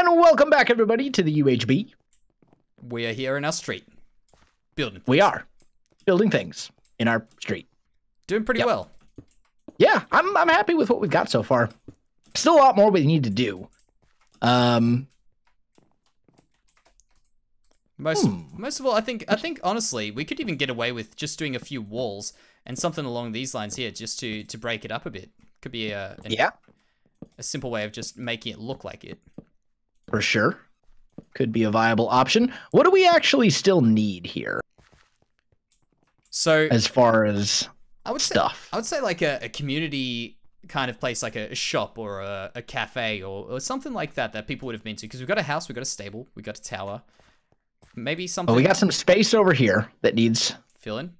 And welcome back, everybody, to the UHB. We are here in our street. Building things. We are building things in our street. Doing pretty well. Yeah, I'm happy with what we've got so far. Still a lot more we need to do. Most of all, I think honestly, we could even get away with just doing a few walls and something along these lines here, just to break it up a bit. Could be a simple way of just making it look like it. For sure. Could be a viable option. What do we actually still need here? So as far as I would say like a community kind of place, like a shop or a cafe or something like that people would have been to, because we've got a house, we've got a stable, we've got a tower. Maybe something. Oh, we got some space over here that needs filling,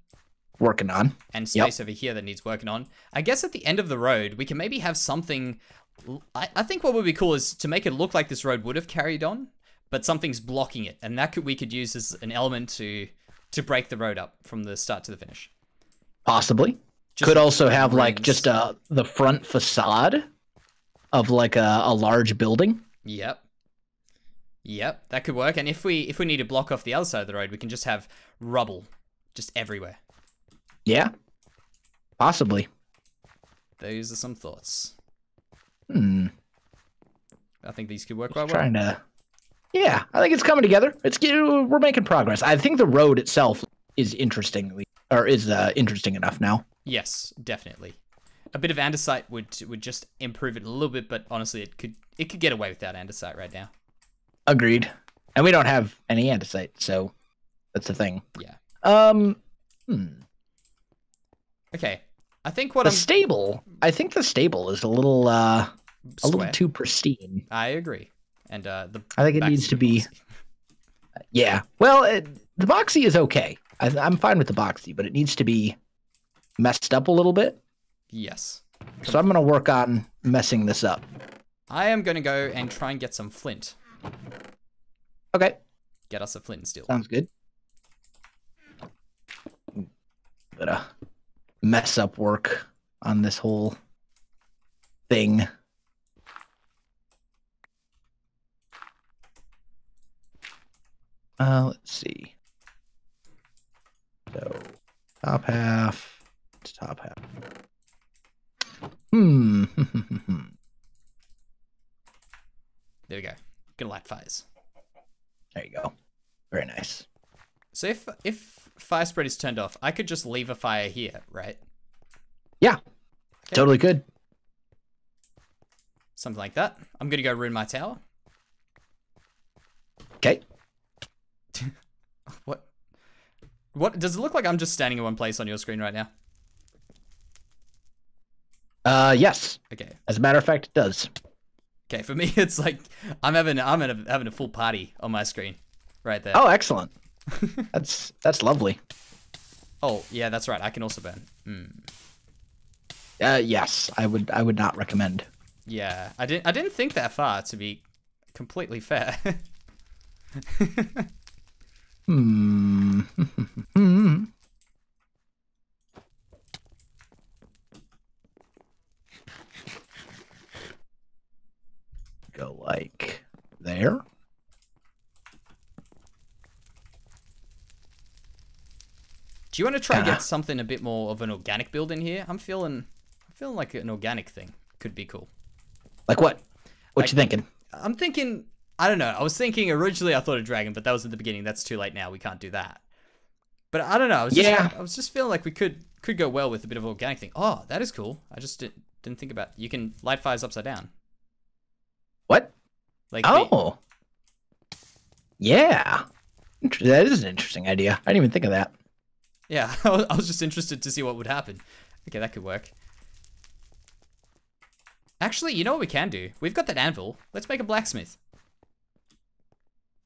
working on, and space over here that needs working on. I guess at the end of the road, we can maybe have something. I think what would be cool is to make it look like this road would have carried on, but something's blocking it, and that we could use as an element to break the road up from the start to the finish. Possibly. Could also have like just the front facade of like a large building. Yep, that could work. And if we need to block off the other side of the road, we can just have rubble just everywhere. Yeah, possibly. Those are some thoughts. I think these could work quite well. Yeah, I think it's coming together. We're making progress. I think the road itself is interesting enough now. Yes, definitely. A bit of andesite would just improve it a little bit, but honestly, it could get away without andesite right now. Agreed. And we don't have any andesite, so that's the thing. Yeah. Okay. I think the stable is a little too pristine. I agree. And I think it needs to be. Yeah. Well, the boxy is okay. I'm fine with the boxy, but it needs to be messed up a little bit. Yes. So I'm going to work on messing this up. I am going to go and try and get some flint. Okay. Get us a flint and steel. Sounds good. Gotta mess up work on this whole thing. Let's see. So, top half to top half. There we go. Gonna light fires. There you go. Very nice. So if fire spread is turned off, I could just leave a fire here, right? Yeah. Okay. Totally could. Something like that. I'm gonna go ruin my tower. Okay. What does it look like? I'm just standing in one place on your screen right now. Yes. Okay. As a matter of fact, it does. Okay, for me, it's like I'm having a full party on my screen, right there. Oh, excellent. that's lovely. Oh yeah, that's right. I can also burn. Yes, I would not recommend. Yeah, I didn't think that far, to be completely fair. Go like there. Do you want to try and get something a bit more of an organic build in here? I'm feeling like an organic thing could be cool. Like what? What you thinking? I'm thinking, I don't know. I was thinking originally I thought a dragon, but that was at the beginning. That's too late now. We can't do that. But I don't know. I was just feeling like we could go well with a bit of organic thing. Oh, that is cool. I just didn't think about. You can light fires upside down. What? Like yeah. That is an interesting idea. I didn't even think of that. Yeah, I was just interested to see what would happen. Okay, that could work. Actually, you know what we can do? We've got that anvil. Let's make a blacksmith.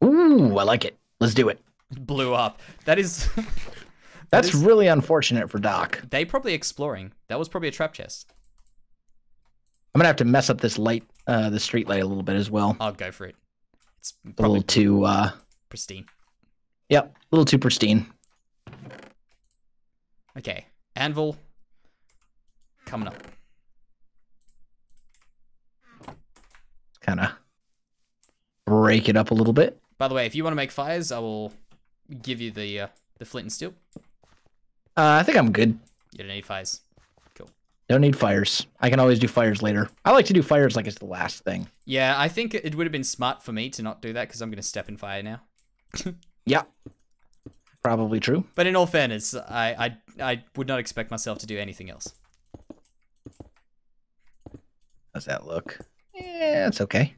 Ooh, I like it. Let's do it. It blew up. That is... That's really unfortunate for Doc. They probably exploring. That was probably a trap chest. I'm gonna have to mess up this light, the street light a little bit as well. I'll go for it. It's a little too pristine. Yep, a little too pristine. Okay, anvil coming up. Kind of break it up a little bit. By the way, if you want to make fires, I will give you the flint and steel. I think I'm good. You don't need fires. Cool. Don't need fires. I can always do fires later. I like to do fires like it's the last thing. Yeah, I think it would have been smart for me to not do that because I'm going to step in fire now. Yeah. Probably true. But in all fairness, I would not expect myself to do anything else. How's that look? Yeah, it's okay.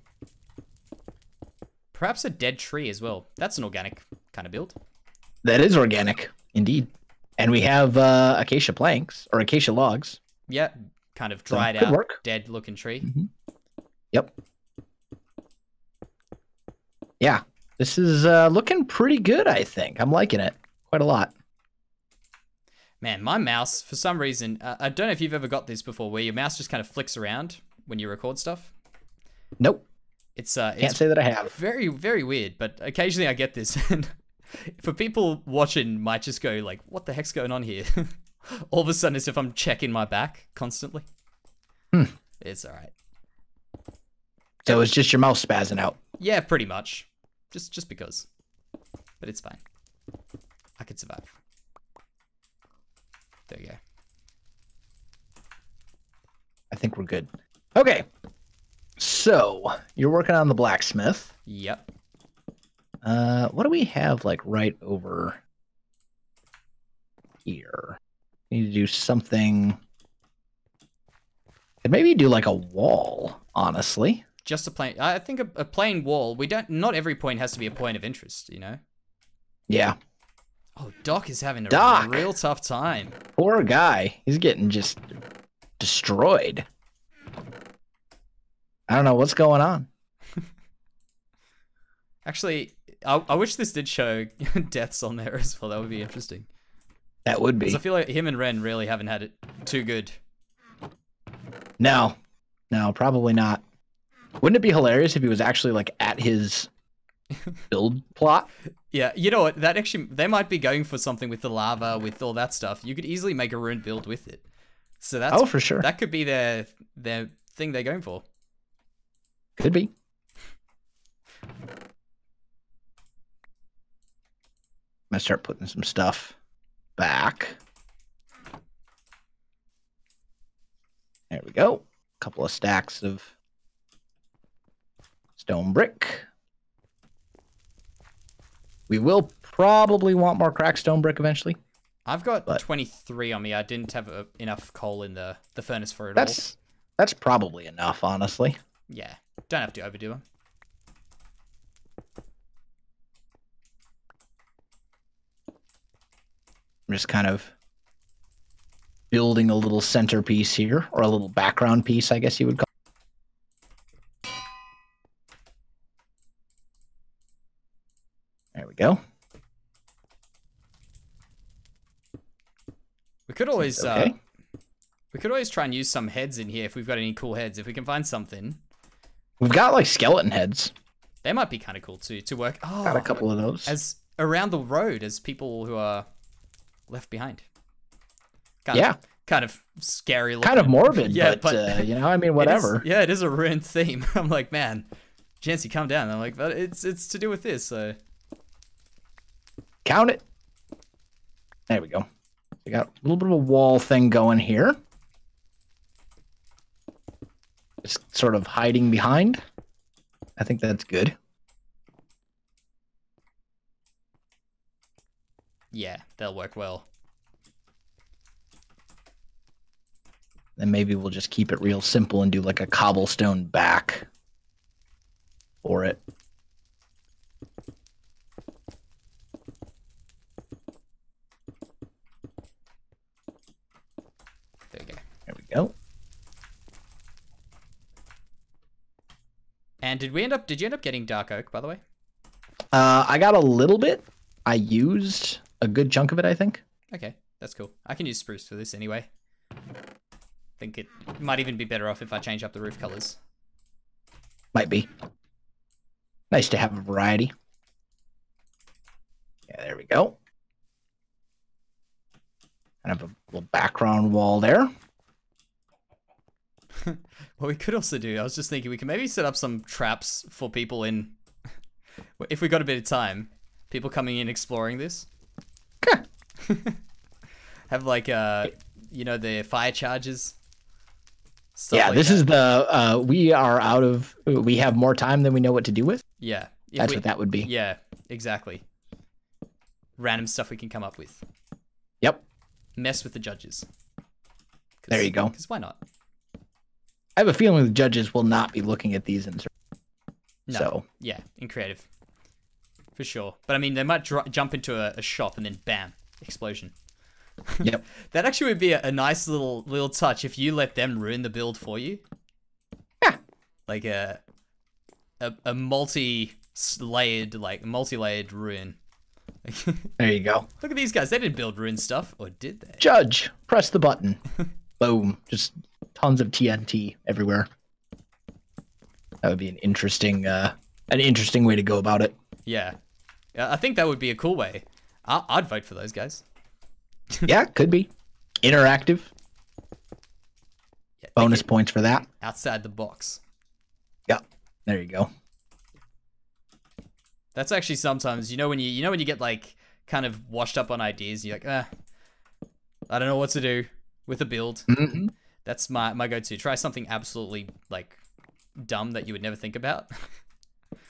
Perhaps a dead tree as well. That's an organic kind of build. That is organic, indeed. And we have acacia planks, or acacia logs. Yeah, kind of dried Could out, work. dead looking tree. Mm-hmm. Yep. Yeah, this is looking pretty good, I think. I'm liking it quite a lot. Man, my mouse, for some reason, I don't know if you've ever got this before, where your mouse just kind of flicks around when you record stuff. Nope. Can't say that I have. Very, very weird, but occasionally I get this, and for people watching, might just go like, "What the heck's going on here?" All of a sudden, it's if I'm checking my back constantly. It's all right. So it's just your mouse spazzing out. Yeah, pretty much. Just because. But it's fine. I could survive. There you go. I think we're good. Okay. So you're working on the blacksmith. Yep. What do we have like right over here? Need to do something. Could maybe do like a wall, honestly. Just a plain. I think a plain wall. Not every point has to be a point of interest, you know. Yeah. Oh, Doc is having a real tough time. Poor guy. He's getting just destroyed. I don't know what's going on. Actually, I wish this did show deaths on there as well. That would be interesting. That would be. Because I feel like him and Ren really haven't had it too good. No, probably not. Wouldn't it be hilarious if he was actually like at his build plot? Yeah, you know what? That actually, they might be going for something with the lava, with all that stuff. You could easily make a ruined build with it. So that's for sure. That could be their thing they're going for. Could be. I'm gonna start putting some stuff back. There we go. A couple of stacks of stone brick. We will probably want more cracked stone brick eventually. I've got 23 on me. I didn't have enough coal in the furnace for it all. That's probably enough, honestly. Yeah, don't have to overdo them. I'm just kind of building a little centerpiece here, or a little background piece, I guess you would call it. There we go. We could always try and use some heads in here if we've got any cool heads. If we can find something. We've got like skeleton heads. They might be kind of cool too to work. Oh, got a couple of those. As around the road as people who are left behind. Kind of scary looking. Kind of morbid, yeah, but you know, I mean, whatever. It is a ruined theme. I'm like, man, Jancy, calm down. I'm like, but it's to do with this, so. Count it. There we go. We got a little bit of a wall thing going here. Just sort of hiding behind. I think that's good. Yeah, they'll work well. Then maybe we'll just keep it real simple and do like a cobblestone back for it. There you go. There we go. And did you end up getting dark oak, by the way? I got a little bit. I used a good chunk of it, I think. Okay, that's cool. I can use spruce for this anyway. I think it might even be better off if I change up the roof colors. Might be. Nice to have a variety. Yeah, there we go. Kind of a little background wall there. What we could also do, I was just thinking, we can maybe set up some traps for people in If we got a bit of time, people coming in exploring this. Have like you know, the fire charges. Yeah, Like this that. is the we have more time than we know what to do with. Yeah. That's what that would be. Yeah, exactly. Random stuff we can come up with. Yep. Mess with the judges. There you go. Because why not? I have a feeling the judges will not be looking at these No. So Yeah, in creative. For sure. But I mean, they might jump into a shop and then bam, explosion. Yep. That actually would be a nice little touch if you let them ruin the build for you. Yeah. Like a multi-layered ruin. There you go. Look at these guys. They didn't build ruin stuff, or did they? Judge, press the button. Boom. Just tons of TNT everywhere. That would be an interesting way to go about it. Yeah. I think that would be a cool way. I'd vote for those guys. Yeah, could be. Interactive. Yeah, Bonus points for that. Outside the box. Yeah. There you go. That's actually sometimes, when you get like kind of washed up on ideas, you're like, I don't know what to do with a build. Mm-hmm. That's my go-to. Try something absolutely like dumb that you would never think about.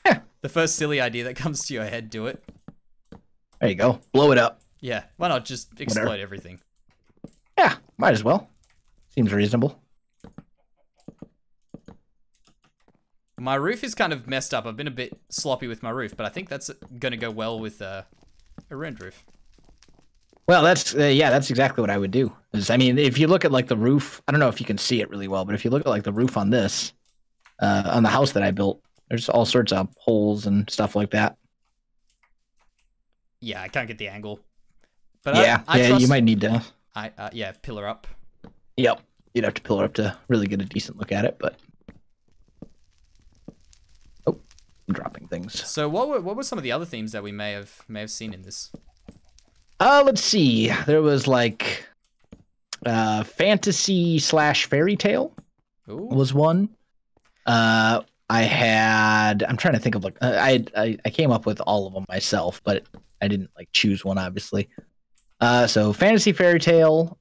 Yeah. The first silly idea that comes to your head, do it. There you go. Blow it up. Yeah, why not just explode everything? Yeah, might as well. Seems reasonable. My roof is kind of messed up. I've been a bit sloppy with my roof, but I think that's going to go well with a ruined roof. Well, that's exactly what I would do. I mean, if you look at like the roof, I don't know if you can see it really well, but if you look at like the roof on this, on the house that I built, there's all sorts of holes and stuff like that. Yeah, I can't get the angle. But yeah, I trust, you might need to. Yeah, pillar up. Yep, you'd have to pillar up to really get a decent look at it. But oh, I'm dropping things. So what were some of the other themes that we may have seen in this? Let's see. There was like fantasy / fairy tale. Ooh. Was one. I'm trying to think of like I came up with all of them myself, but I didn't like choose one obviously. So fantasy fairy tale,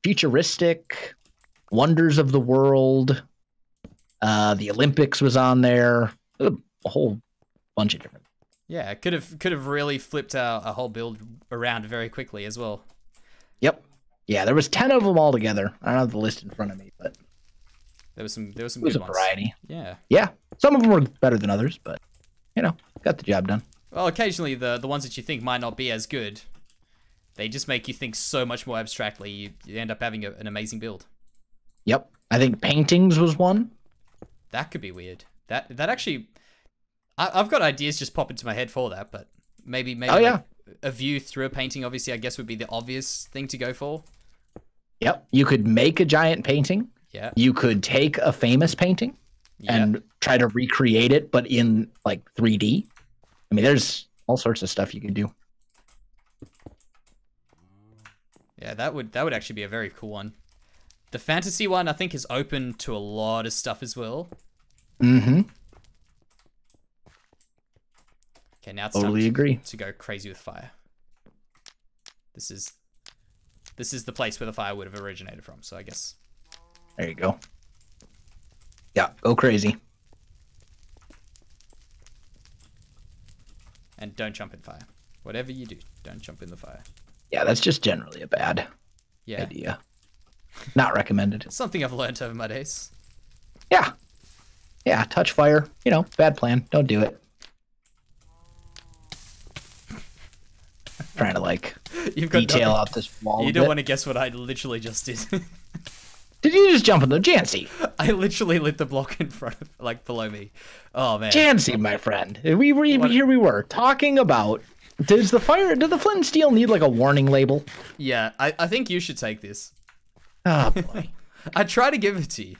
futuristic, wonders of the world, the Olympics was on there, a whole bunch of different. Yeah, it could have really flipped a whole build around very quickly as well. Yep. Yeah, there was 10 of them all together. I don't have the list in front of me, but there was some good ones. It was a variety. Yeah. Yeah. Some of them were better than others, but got the job done. Well, occasionally the ones that you think might not be as good, they just make you think so much more abstractly. You end up having an amazing build. Yep. I think paintings was one. That could be weird. That actually, I've got ideas just pop into my head for that, but maybe yeah. A view through a painting, obviously, I guess would be the obvious thing to go for. Yep. You could make a giant painting. Yeah. You could take a famous painting and try to recreate it, but in like 3D. I mean, there's all sorts of stuff you can do. Yeah, that would actually be a very cool one. The fantasy one, I think, is open to a lot of stuff as well. Mm-hmm. Okay, now it's totally time to go crazy with fire. This is the place where the fire would have originated from, so I guess. There you go. Yeah, go crazy. And don't jump in fire. Whatever you do, don't jump in the fire. Yeah, that's just generally a bad idea. Not recommended. Something I've learned over my days. Yeah. Yeah, touch fire. Bad plan. Don't do it. Trying to like detail out this wall. You don't want to guess what I literally just did. Did you just jump in the Jancy? I literally lit the block in front of, like, below me. Oh man. Jancy, my friend. Here we were talking about. Did the flint and steel need like a warning label? Yeah, I think you should take this. Oh boy. I try to give it to you.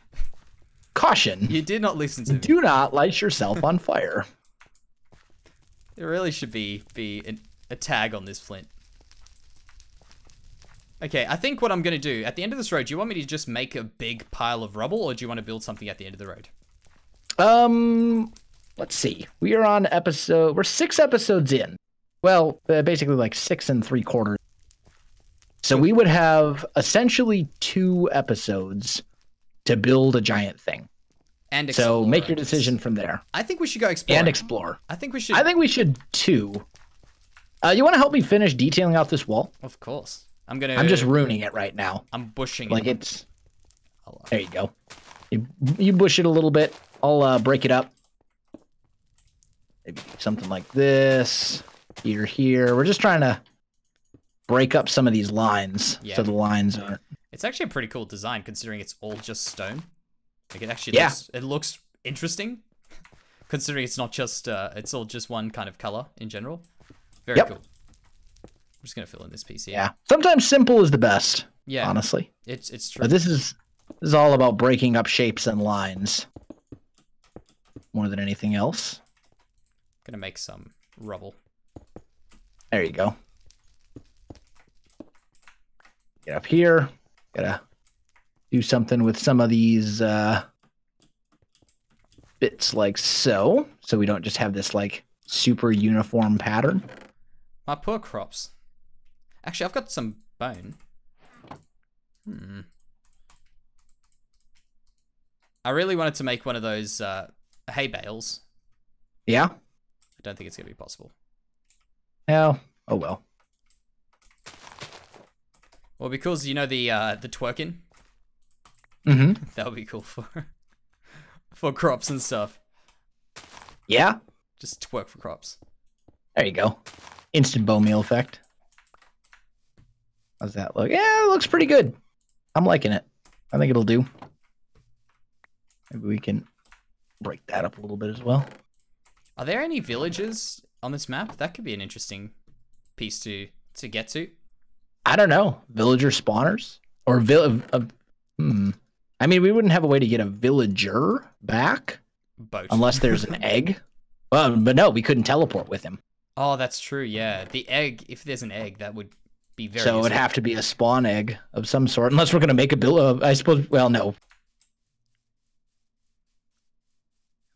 Caution. You did not listen to me. Do not light yourself on fire. There really should be a tag on this flint. Okay, I think what I'm going to do, at the end of this road, do you want me to just make a big pile of rubble, or do you want to build something at the end of the road? let's see. We're 6 episodes in. Well, basically like 6 3/4. So we would have essentially 2 episodes to build a giant thing. And explore, so make your decision from there. I think we should go explore. And explore. I think we should. I think we should too. You want to help me finish detailing out this wall? Of course. I'm just ruining it right now. I'm bushing like it. It's. There you go. You bush it a little bit. I'll break it up. Maybe something like this. Here. We're just trying to break up some of these lines so the lines aren't. It's actually a pretty cool design considering it's all just stone. Like it actually looks interesting considering it's not just it's all just one kind of color in general. Very cool. I'm just gonna fill in this piece here. Yeah. Sometimes simple is the best. Yeah. Honestly. It's true. But this is all about breaking up shapes and lines more than anything else. Gonna make some rubble. There you go. Get up here. Gotta do something with some of these bits like so we don't just have this like super uniform pattern. My poor crops. Actually, I've got some bone. I really wanted to make one of those hay bales. Yeah? I don't think it's gonna be possible. Oh well. Well, because you know the twerking. Mm-hmm. That would be cool for crops and stuff. Yeah. Just twerk for crops. There you go. Instant bone meal effect. How's that look? Yeah, it looks pretty good. I'm liking it. I think it'll do. Maybe we can break that up a little bit as well. Are there any villages on this map? That could be an interesting piece to get to. I don't know. Villager spawners? Or I mean, we wouldn't have a way to get a villager back. Boat. Unless there's an egg. Well, but no, we couldn't teleport with him. Oh, that's true, yeah. The egg, if there's an egg, that would be very So it would have to be a spawn egg of some sort. Unless we're going to make a build, I suppose, well, no.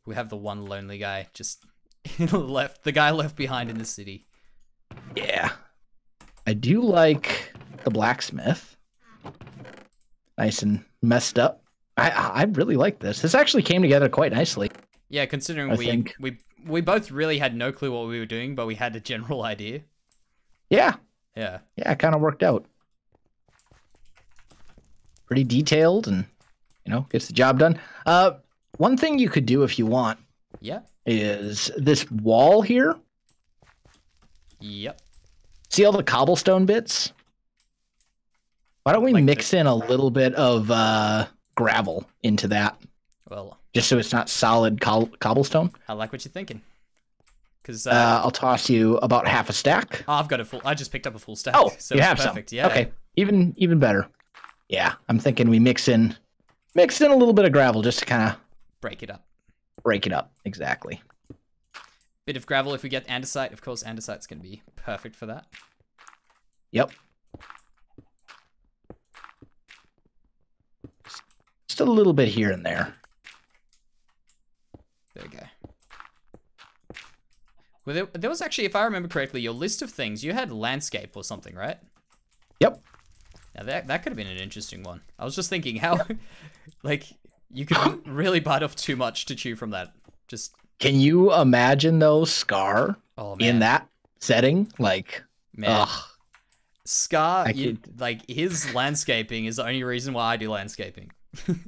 We have the one lonely guy just left. The guy left behind in the city. Yeah. I do like the blacksmith. Nice and messed up. I really like this. This actually came together quite nicely. Yeah, considering we both really had no clue what we were doing, but we had a general idea. Yeah. Yeah. Yeah, it kind of worked out. Pretty detailed and, gets the job done. One thing you could do if you want. Yeah. Is this wall here. Yep. See all the cobblestone bits? Why don't we mix in a little bit of gravel into that? Well, just so it's not solid cobblestone. I like what you're thinking. Because I'll toss you about half a stack. Oh, I've got a full. I just picked up a full stack. Oh, so you have perfect. some. Yeah. Okay, even better. Yeah, I'm thinking we mix in a little bit of gravel just to kind of break it up. Break it up, exactly. Bit of gravel if we get andesite. Of course, andesite's going to be perfect for that. Yep. Just a little bit here and there. There we go. Well, there was actually, if I remember correctly, your list of things, you had landscape or something, right? Yep. Now that could have been an interesting one. I was just thinking how, like, you could really bite off too much to chew from that. Just. Can you imagine though, Scar in that setting? Like, man. Scar, like his landscaping is the only reason why I do landscaping.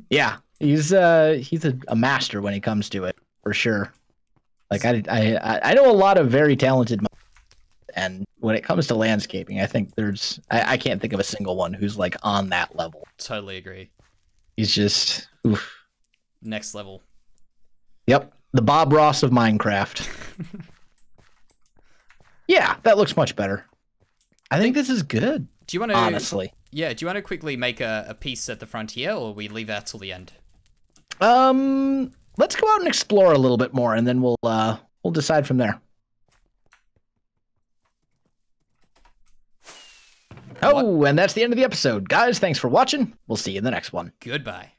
Yeah, he's a master when it comes to it, for sure. Like I know a lot of very talented, and when it comes to landscaping, I think I can't think of a single one who's like on that level. Totally agree. He's just next level. Yep, the Bob Ross of Minecraft. Yeah, that looks much better. I think this is good. Do you want to honestly? Yeah. Do you want to quickly make a piece at the frontier, or we leave that till the end? Let's go out and explore a little bit more, and then we'll decide from there. Oh, and that's the end of the episode. Guys, thanks for watching. We'll see you in the next one. Goodbye.